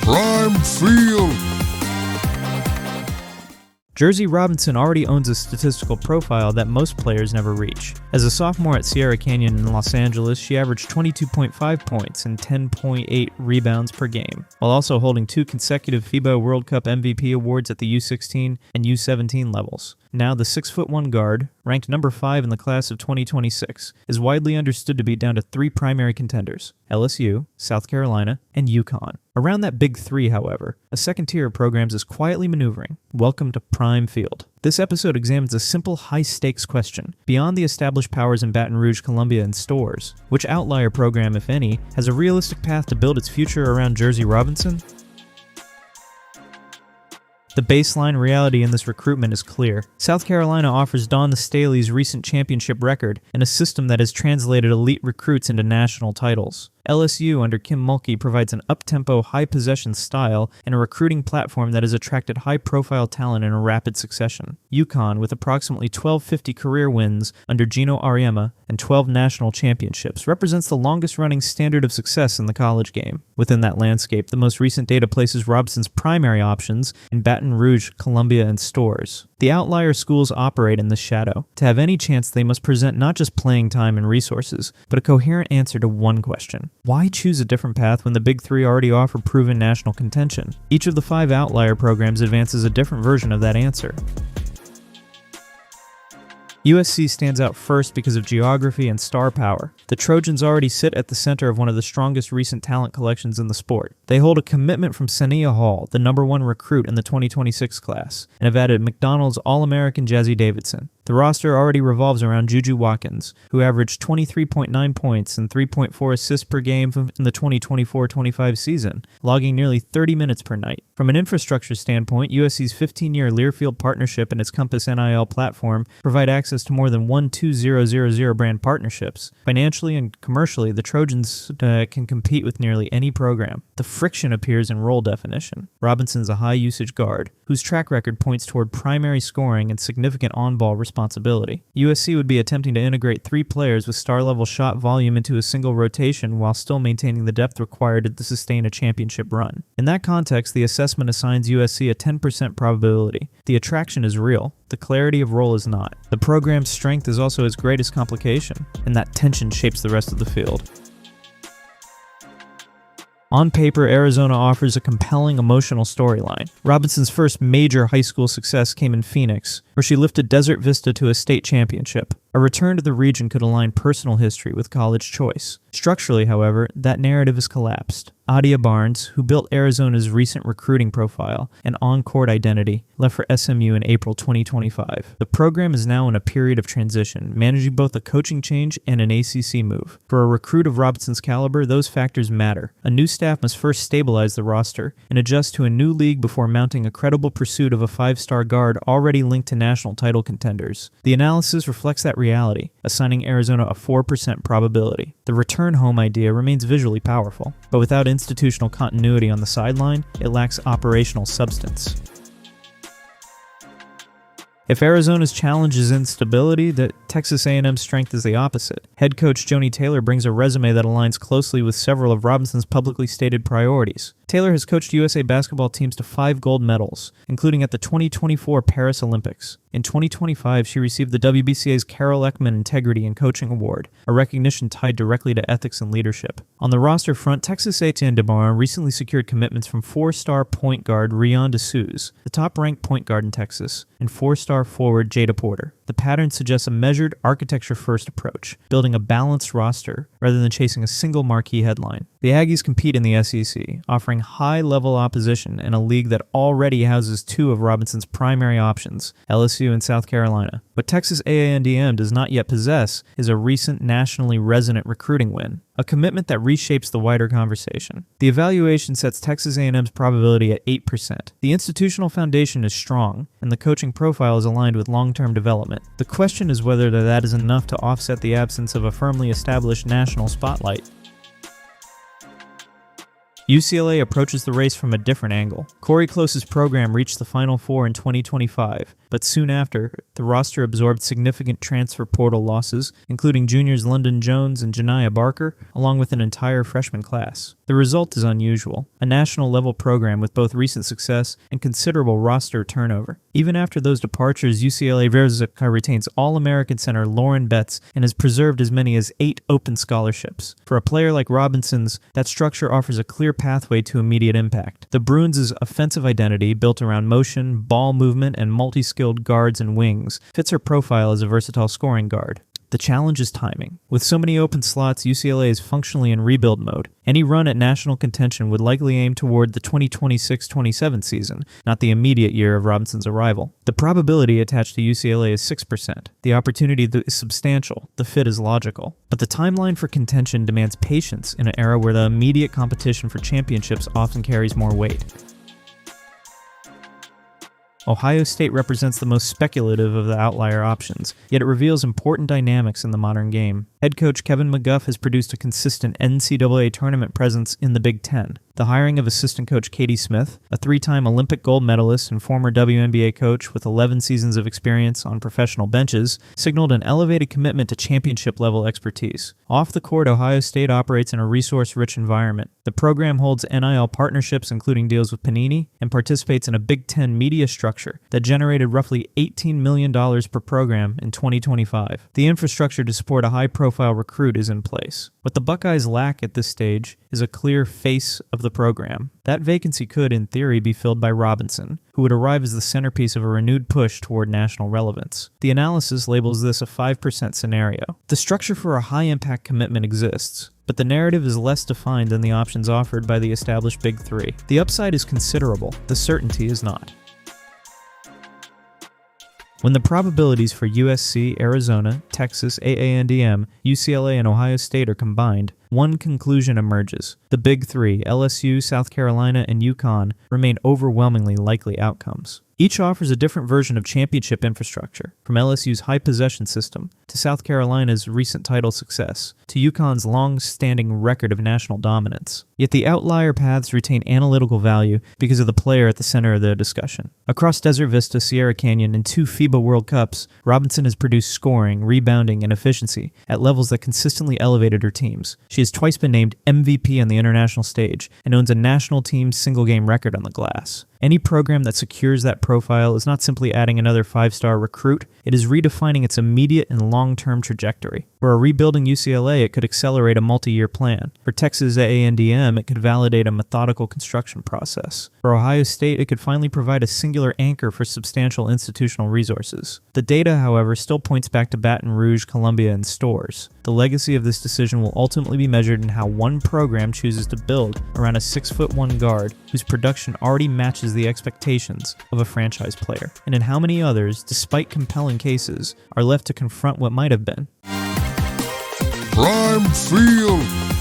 Prime Field. Jerzy Robinson already owns a statistical profile that most players never reach. As a sophomore at Sierra Canyon in Los Angeles, she averaged 22.5 points and 10.8 rebounds per game, while also holding 2 consecutive FIBA World Cup MVP awards at the U16 and U17 levels. Now, the 6'1" guard, ranked number 5 in the class of 2026, is widely understood to be down to 3 primary contenders: LSU, South Carolina, and UConn. Around that big 3, however, a second tier of programs is quietly maneuvering. Welcome to Prime Field. This episode examines a simple high-stakes question. Beyond the established powers in Baton Rouge, Columbia, and Storrs, which outlier program, if any, has a realistic path to build its future around Jerzy Robinson? The baseline reality in this recruitment is clear. South Carolina offers Dawn Staley's recent championship record and a system that has translated elite recruits into national titles. LSU under Kim Mulkey provides an up-tempo, high-possession style and a recruiting platform that has attracted high-profile talent in a rapid succession. UConn, with approximately 1,250 career wins under Gino Auriemma and 12 national championships, represents the longest-running standard of success in the college game. Within that landscape, the most recent data places Robinson's primary options in Baton Rouge, Columbia, and Storrs. The outlier schools operate in the shadow. To have any chance, they must present not just playing time and resources, but a coherent answer to one question. Why choose a different path when the Big 3 already offer proven national contention? Each of the 5 outlier programs advances a different version of that answer. USC stands out first because of geography and star power. The Trojans already sit at the center of one of the strongest recent talent collections in the sport. They hold a commitment from Sania Hall, the number 1 recruit in the 2026 class, and have added McDonald's All-American Jazzy Davidson. The roster already revolves around Juju Watkins, who averaged 23.9 points and 3.4 assists per game in the 2024-25 season, logging nearly 30 minutes per night. From an infrastructure standpoint, USC's 15-year Learfield partnership and its Compass NIL platform provide access to more than 12000 brand partnerships. Financially and commercially, the Trojans can compete with nearly any program. The friction appears in role definition. Robinson's a high-usage guard, whose track record points toward primary scoring and significant on-ball responsibility. USC would be attempting to integrate 3 players with star-level shot volume into a single rotation while still maintaining the depth required to sustain a championship run. In that context, the assessment assigns USC a 10% probability. The attraction is real. The clarity of role is not. The program's strength is also its greatest complication, and that tension shapes the rest of the field. On paper, Arizona offers a compelling emotional storyline. Robinson's first major high school success came in Phoenix, where she lifted Desert Vista to a state championship. A return to the region could align personal history with college choice. Structurally, however, that narrative has collapsed. Adia Barnes, who built Arizona's recent recruiting profile and on-court identity, left for SMU in April 2025. The program is now in a period of transition, managing both a coaching change and an ACC move. For a recruit of Robinson's caliber, those factors matter. A new staff must first stabilize the roster and adjust to a new league before mounting a credible pursuit of a 5-star guard already linked to national title contenders. The analysis reflects that reality, assigning Arizona a 4% probability. The return home idea remains visually powerful, but without institutional continuity on the sideline, it lacks operational substance. If Arizona's challenge is instability, the Texas A&M's strength is the opposite. Head coach Joni Taylor brings a resume that aligns closely with several of Robinson's publicly stated priorities. Taylor has coached USA basketball teams to 5 gold medals, including at the 2024 Paris Olympics. In 2025, she received the WBCA's Carol Ekman Integrity and Coaching Award, a recognition tied directly to ethics and leadership. On the roster front, Texas A&M recently secured commitments from 4-star point guard Rion DeSouza, the top-ranked point guard in Texas, and 4-star forward Jada Porter. The pattern suggests a measured, architecture-first approach, building a balanced roster rather than chasing a single marquee headline. The Aggies compete in the SEC, offering high-level opposition in a league that already houses 2 of Robinson's primary options, LSU and South Carolina. What Texas A&M does not yet possess is a recent nationally resonant recruiting win, a commitment that reshapes the wider conversation. The evaluation sets Texas A&M's probability at 8%. The institutional foundation is strong, and the coaching profile is aligned with long-term development. The question is whether that is enough to offset the absence of a firmly established national spotlight. UCLA approaches the race from a different angle. Corey Close's program reached the Final Four in 2025, but soon after, the roster absorbed significant transfer portal losses, including juniors London Jones and Janiah Barker, along with an entire freshman class. The result is unusual, a national-level program with both recent success and considerable roster turnover. Even after those departures, UCLA Verzica retains All-American center Lauren Betts and has preserved as many as 8 open scholarships. For a player like Robinson's, that structure offers a clear pathway to immediate impact. The Bruins' offensive identity, built around motion, ball movement, and multi-skilled guards and wings, fits her profile as a versatile scoring guard. The challenge is timing. With so many open slots, UCLA is functionally in rebuild mode. Any run at national contention would likely aim toward the 2026-27 season, not the immediate year of Robinson's arrival. The probability attached to UCLA is 6%. The opportunity is substantial. The fit is logical. But the timeline for contention demands patience in an era where the immediate competition for championships often carries more weight. Ohio State represents the most speculative of the outlier options, yet it reveals important dynamics in the modern game. Head coach Kevin McGuff has produced a consistent NCAA tournament presence in the Big Ten. The hiring of assistant coach Katie Smith, a 3-time Olympic gold medalist and former WNBA coach with 11 seasons of experience on professional benches, signaled an elevated commitment to championship-level expertise. Off the court, Ohio State operates in a resource-rich environment. The program holds NIL partnerships, including deals with Panini, and participates in a Big Ten media structure that generated roughly $18 million per program in 2025. The infrastructure to support a high-profile recruit is in place. What the Buckeyes lack at this stage is a clear face of the program. That vacancy could, in theory, be filled by Robinson, who would arrive as the centerpiece of a renewed push toward national relevance. The analysis labels this a 5% scenario. The structure for a high-impact commitment exists, but the narrative is less defined than the options offered by the established Big Three. The upside is considerable, the certainty is not. When the probabilities for USC, Arizona, Texas A&M, UCLA, and Ohio State are combined, one conclusion emerges. The Big Three, LSU, South Carolina, and UConn, remain overwhelmingly likely outcomes. Each offers a different version of championship infrastructure, from LSU's high possession system, to South Carolina's recent title success, to UConn's long-standing record of national dominance. Yet the outlier paths retain analytical value because of the player at the center of the discussion. Across Desert Vista, Sierra Canyon, and 2 FIBA World Cups, Robinson has produced scoring, rebounding, and efficiency at levels that consistently elevated her teams. She has twice been named MVP on the international stage and owns a national team single-game record on the glass. Any program that secures that profile is not simply adding another 5-star recruit, it is redefining its immediate and long-term trajectory. For a rebuilding UCLA, it could accelerate a multi-year plan. For Texas A&M, it could validate a methodical construction process. For Ohio State, it could finally provide a singular anchor for substantial institutional resources. The data, however, still points back to Baton Rouge, Columbia, and Stores. The legacy of this decision will ultimately be measured in how one program chooses to build around a 6'1" guard whose production already matches the expectations of a franchise player, and in how many others, despite compelling cases, are left to confront what might have been. Prime Field